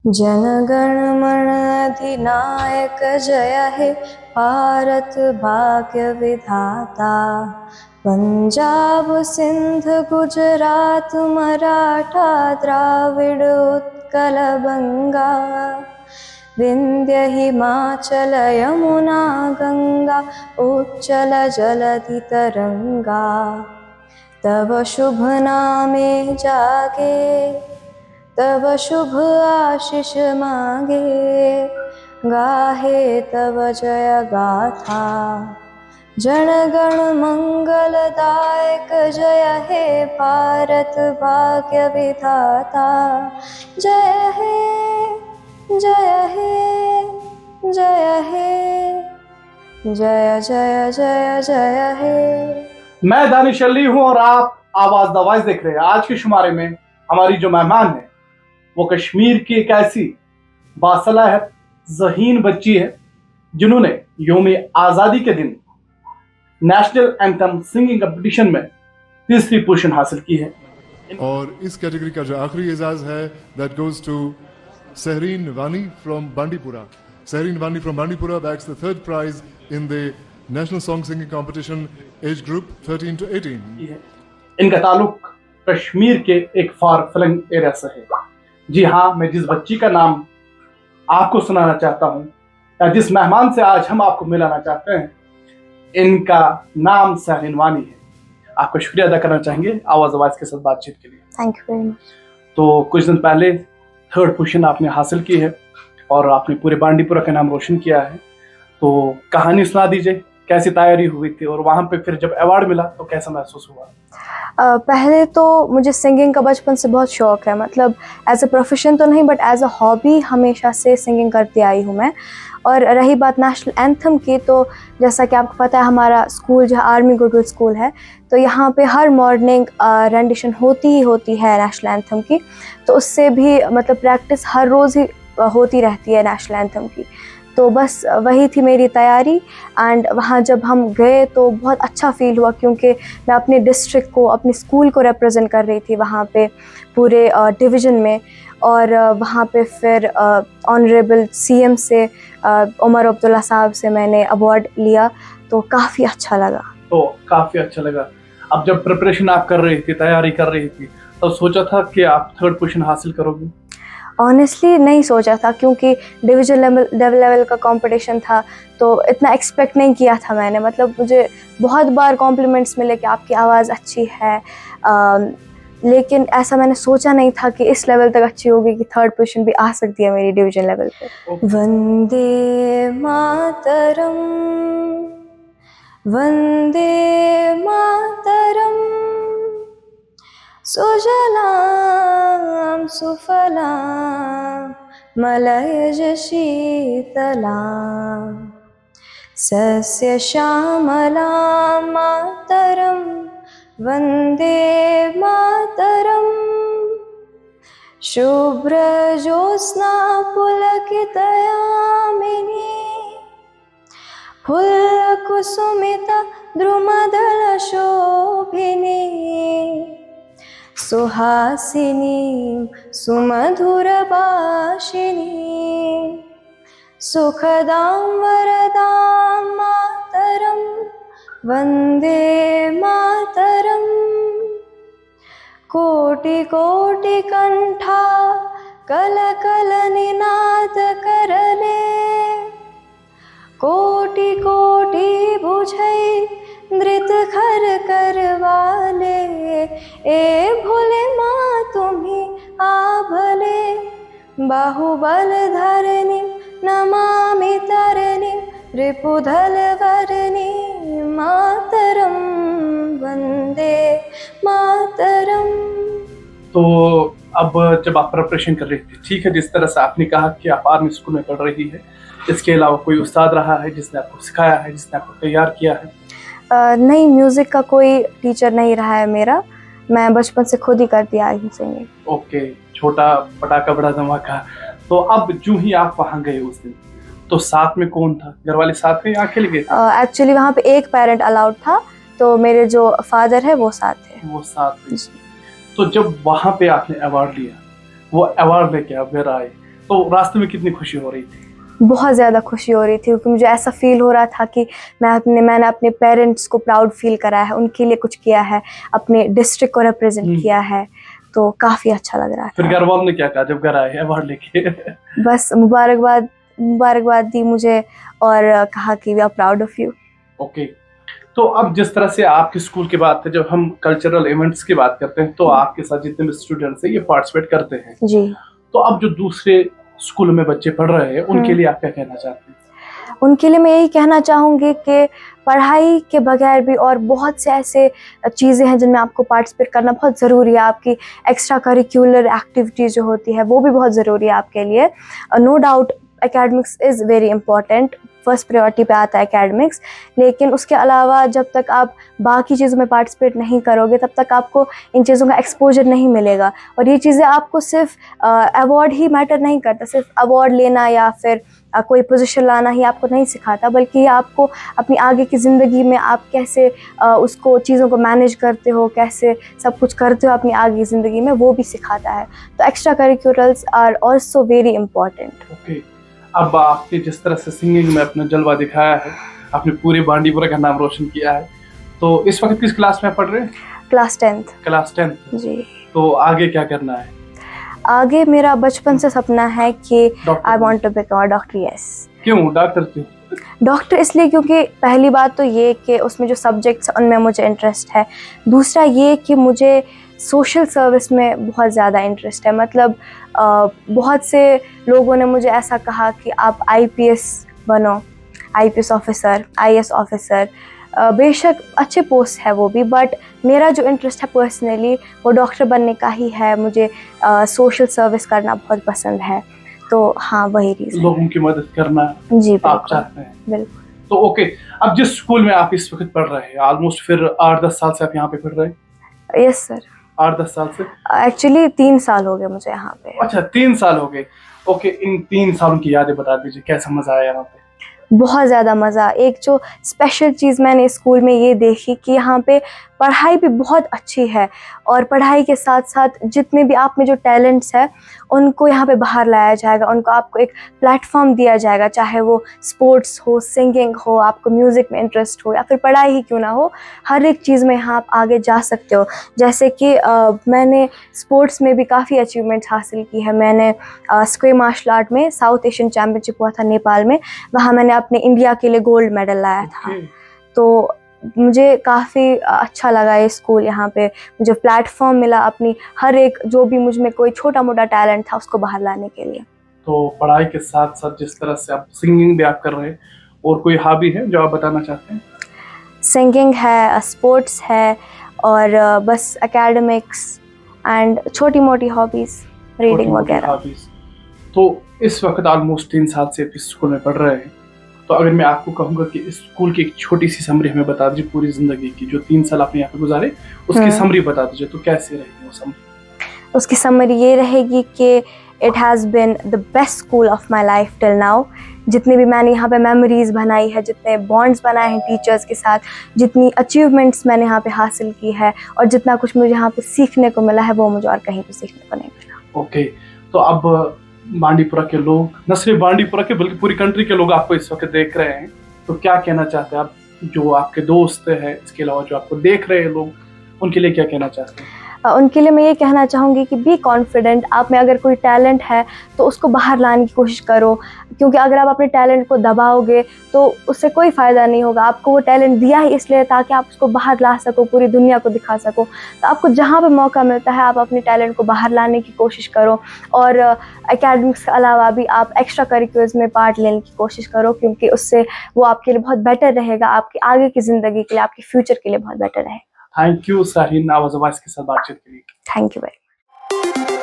जनगण मन अधिनायक जय हे भारत भाग्य विधाता। पंजाब सिंध गुजरात मराठा द्राविड़ उत्कल बंगा। विंध्य हिमाचल यमुना गंगा उच्चल जलधि तरंगा। तव शुभ नामे जागे तव शुभ आशीष मांगे। गाहे तव जय गाथा जनगण मंगलदायक जय हे भारत भाग्य विधाता। जय हे जय हे जय हे जय जय जय जय हे। मैं दानिश अली हूं और आप आवाज दवाइज देख रहे हैं। आज के शुमारे में हमारी जो मेहमान है वो कश्मीर की एक ऐसी बासलाहत ज़हीन बच्ची है जिन्होंने योम आज़ादी के दिन नेशनल एंथम सिंगिंग कंपटीशन में तीसरी पोजीशन हासिल की है। और इस कैटेगरी का जो आखिरी एजाज है that goes to सहरीन Wani from Bandipora. Sahreen Wani from Bandipora bags the third prize in the national song singing competition age group 13 to 18। इनका ताल्लुक कश्मीर के एक फार फ्लंग एरिया से है। जी हाँ, मैं जिस बच्ची का नाम आपको सुनाना चाहता हूँ या जिस मेहमान से आज हम आपको मिलाना चाहते हैं, इनका नाम सहरीन वानी है। आपका शुक्रिया अदा करना चाहेंगे आवाज आवाज के साथ बातचीत के लिए। Thank you very much. तो कुछ दिन पहले थर्ड पोजीशन आपने हासिल की है और आपने पूरे बांडीपुरा का नाम रोशन किया है। तो कहानी सुना दीजिए, कैसी तैयारी हुई थी और वहाँ पे फिर जब अवार्ड मिला तो कैसा महसूस हुआ? पहले तो मुझे सिंगिंग का बचपन से बहुत शौक़ है, मतलब एज अ प्रोफेशन तो नहीं बट एज अ हॉबी हमेशा से सिंगिंग करती आई हूँ मैं। और रही बात नेशनल एंथम की, तो जैसा कि आपको पता है हमारा स्कूल जो आर्मी गुडविल स्कूल है, तो यहाँ पे हर मॉर्निंग रेंडिशन होती ही होती है नेशनल एंथम की। तो उससे भी मतलब प्रैक्टिस हर रोज़ ही होती रहती है नेशनल एंथम की। तो बस वही थी मेरी तैयारी। एंड वहाँ जब हम गए तो बहुत अच्छा फील हुआ क्योंकि मैं अपने डिस्ट्रिक्ट को, अपने स्कूल को रिप्रेजेंट कर रही थी वहाँ पे पूरे डिवीज़न में। और वहाँ पे फिर ऑनरेबल सीएम से उमर अब्दुल्ला साहब से मैंने अवार्ड लिया, तो काफ़ी अच्छा लगा। तो काफ़ी अच्छा लगा। अब जब प्रिपरेशन आप कर रही थी, तैयारी कर रही थी, तो सोचा था कि आप थर्ड पोजीशन हासिल करोगी? ऑनेस्टली नहीं सोचा था क्योंकि डिवीजन लेवल का कंपटीशन था, तो इतना एक्सपेक्ट नहीं किया था मैंने। मतलब मुझे बहुत बार कॉम्प्लीमेंट्स मिले कि आपकी आवाज़ अच्छी है, लेकिन ऐसा मैंने सोचा नहीं था कि इस लेवल तक अच्छी होगी कि थर्ड पोजीशन भी आ सकती है मेरी डिवीजन लेवल पे। वंदे मातरम वंदे मातरम सुजलां सुफलां मलयज शीतलां सस्य श्यामलां मातरं वन्दे मातरम्। शुभ्रज्योत्स्ना पुलकितयामिनी फुल्लकुसुमिता द्रुमदलशोभिनी सुहासिनीं सुमधुरभाषिणीं सुखदां वरदां मातरं वन्दे मातरम्। कोटिकोटिकण्ठा कलकलनिनाद करले कोटि कोटि भुजै नृत खर करवाले। ए भोले माँ तुम्ही आभले बाहुबल धरणी नमामि तरणी रिपुधल वरणी मातरम वंदे मातरम। तो अब जब आप प्रिपरेशन कर रही थी, ठीक है, जिस तरह से आपने कहा कि आप आर्मी स्कूल में पढ़ रही है, इसके अलावा कोई उस्ताद रहा है जिसने आपको सिखाया है, जिसने आपको तैयार किया है? नहीं, म्यूज़िक का कोई टीचर नहीं रहा है मेरा। मैं बचपन से खुद ही करती आई हूँ सिंगिंग। ओके, छोटा पटाखा बड़ा धमाका। तो अब जो ही आप वहाँ गए उस दिन, तो साथ में कौन था? घर वाले साथ में या अकेले गए थे? एक्चुअली वहाँ पे एक पेरेंट अलाउड था, तो मेरे जो फादर है वो साथ थे। वो साथ में। तो जब वहाँ पे आपने अवार्ड लिया, वो अवार्ड लेके आप घर आए, तो रास्ते में कितनी खुशी हो रही थी? बहुत ज़्यादा खुशी हो रही थी क्योंकि मुझे ऐसा फील हो रहा था कि मैंने अपने पेरेंट्स को प्राउड फील करा है, उनके लिए कुछ किया है, अपने डिस्ट्रिक्ट को रिप्रेजेंट किया है, तो काफ़ी अच्छा लग रहा फिर था। घर वालों ने क्या कहा जब घर आए अवार्ड लेके? बस मुबारकबाद दी मुझे और कहा कि we are proud of you. Okay, तो अब जिस तरह से आपके स्कूल की बात है, जब हम कल्चरल इवेंट्स की बात करते हैं तो आपके साथ जितने भी स्टूडेंट्स हैं ये पार्टिसिपेट करते हैं। जी। तो अब जो दूसरे स्कूल में बच्चे पढ़ रहे हैं उनके लिए आप क्या कहना चाहते हैं? उनके लिए मैं यही कहना चाहूँगी कि पढ़ाई के बगैर भी और बहुत से ऐसे चीज़ें हैं जिनमें आपको पार्टिसिपेट करना बहुत ज़रूरी है। आपकी एक्स्ट्रा करिकुलर एक्टिविटीज़ जो होती है वो भी बहुत ज़रूरी है आपके लिए। No doubt academics is very important, first priority पे आता है एकेडमिक्स, लेकिन उसके अलावा जब तक आप बाकी चीज़ों में पार्टिसिपेट नहीं करोगे तब तक आपको इन चीज़ों का एक्सपोजर नहीं मिलेगा। और ये चीज़ें आपको सिर्फ अवार्ड ही मैटर नहीं करता, सिर्फ अवार्ड लेना या फिर कोई पोजीशन लाना ही आपको नहीं सिखाता, बल्कि ये आपको अपनी आगे की ज़िंदगी में आप कैसे उसको चीज़ों को मैनेज करते हो, कैसे सब कुछ करते हो अपनी आगे की ज़िंदगी में, वो भी सिखाता है। तो extra curriculars are also very important. Okay, अब आपने जिस तरह से सिंगिंग में अपना जलवा दिखाया है, आपने पूरे बांडीपुरा का नाम रोशन किया है, तो इस वक्त किस क्लास में पढ़ रहे हैं? Class 10th। Class 10th। जी। तो आगे क्या करना है? आगे मेरा बचपन से सपना है कि doctor I want to become a doctor. Yes. क्यों डॉक्टर क्यों? डॉक्टर इसलिए क्योंकि पहली बात तो ये कि उसमें जो सब्जेक्ट्स हैं उनमें मुझे इंटरेस्ट है। दूसरा ये कि मुझे सोशल सर्विस में बहुत ज़्यादा इंटरेस्ट है। मतलब बहुत से लोगों ने मुझे ऐसा कहा कि आप आईपीएस बनो, आईपीएस ऑफिसर, आईएएस ऑफिसर। बेशक अच्छे पोस्ट है वो भी, बट मेरा जो इंटरेस्ट है पर्सनली वो डॉक्टर बनने का ही है। मुझे सोशल सर्विस करना बहुत पसंद है, तो हाँ वही रीज़न। लोगों की मदद करना जी आप बिल्कुल, चाहते हैं? बिल्कुल। तो ओके, अब जिस स्कूल में आप इस वक्त पढ़ रहे हैं, ऑलमोस्ट फिर 8-10 साल से आप यहाँ पे पढ़ रहे हैं? Yes sir. 8-10 साल से? एक्चुअली 3 साल हो गए मुझे यहाँ पे। अच्छा, 3 साल हो गए। ओके, इन 3 सालों की यादें बता दीजिए, कैसा मजा आया यहाँ पे? बहुत ज़्यादा मज़ा। एक जो स्पेशल चीज़ मैंने स्कूल में ये देखी कि यहाँ पे पढ़ाई भी बहुत अच्छी है, और पढ़ाई के साथ साथ जितने भी आप में जो टैलेंट्स है उनको यहाँ पे बाहर लाया जाएगा, उनको आपको एक प्लेटफॉर्म दिया जाएगा, चाहे वो स्पोर्ट्स हो, सिंगिंग हो, आपको म्यूज़िक में इंटरेस्ट हो या फिर पढ़ाई ही क्यों ना हो, हर एक चीज़ में यहाँ आप आगे जा सकते हो। जैसे कि मैंने स्पोर्ट्स में भी काफ़ी अचीवमेंट्स हासिल की है। मैंने स्क्वे मार्शल आर्ट में साउथ एशियन चैम्पियनशिप हुआ था नेपाल में, वहाँ मैंने अपने इंडिया के लिए गोल्ड मेडल लाया था। ओके। तो मुझे काफ़ी अच्छा लगा ये स्कूल, यहाँ पे मुझे प्लेटफॉर्म मिला अपनी हर एक जो भी मुझ में कोई छोटा मोटा टैलेंट था उसको बाहर लाने के लिए। तो पढ़ाई के साथ साथ जिस तरह से आप सिंगिंग भी आप कर रहे हैं, और कोई हॉबी है जो आप बताना चाहते हैं? सिंगिंग है, स्पोर्ट्स है, और बस एकेडमिक्स एंड छोटी मोटी हॉबीज़, रीडिंग छोटी-मोटी वगैरह। हॉबीज। तो इस वक्त ऑलमोस्ट 3 साल से इस स्कूल में पढ़ रहे हैं, तो अगर मैं आपको कहूँगा कि इस स्कूल की एक छोटी सी समरी हमें बता दीजिए, पूरी जिंदगी की जो 3 साल आपने यहाँ पे गुजारे उसकी समरी बता दीजिए, तो कैसे रहेगी वो समरी? उसकी समरी ये रहेगी कि it has been the best school of my life till now. जितनी भी मैंने यहाँ पे मेमोरीज़ बनाई है, जितने बॉन्ड्स बनाए हैं टीचर्स के साथ, जितनी अचीवमेंट्स मैंने यहाँ पे हासिल की है, और जितना कुछ मुझे यहाँ पे सीखने को मिला है वो मुझे और कहीं पे सीखने को नहीं मिला। ओके, तो अब बांडीपुरा के लोग, न सिर्फ बांडीपुरा के बल्कि पूरी कंट्री के लोग आपको इस वक्त देख रहे हैं, तो क्या कहना चाहते हैं आप, जो आपके दोस्त हैं, इसके अलावा जो आपको देख रहे हैं लोग, उनके लिए क्या कहना चाहते हैं? उनके लिए मैं ये कहना चाहूँगी कि बी कॉन्फिडेंट। आप में अगर कोई टैलेंट है तो उसको बाहर लाने की कोशिश करो, क्योंकि अगर आप अपने टैलेंट को दबाओगे तो उससे कोई फ़ायदा नहीं होगा। आपको वो टैलेंट दिया ही इसलिए ताकि आप उसको बाहर ला सको, पूरी दुनिया को दिखा सको। तो आपको जहाँ पे मौका मिलता है आप अपने टैलेंट को बाहर लाने की कोशिश करो, और एकेडमिक्स के अलावा भी आप एक्स्ट्रा करिकुलर्स में पार्ट लेने की कोशिश करो, क्योंकि उससे वो आपके लिए बहुत बेटर रहेगा, आपकी आगे की ज़िंदगी के लिए, आपके फ्यूचर के लिए बहुत बेटर रहेगा। थैंक यू साहिन, आवाज़ के साथ बातचीत के लिए। Thank you very much.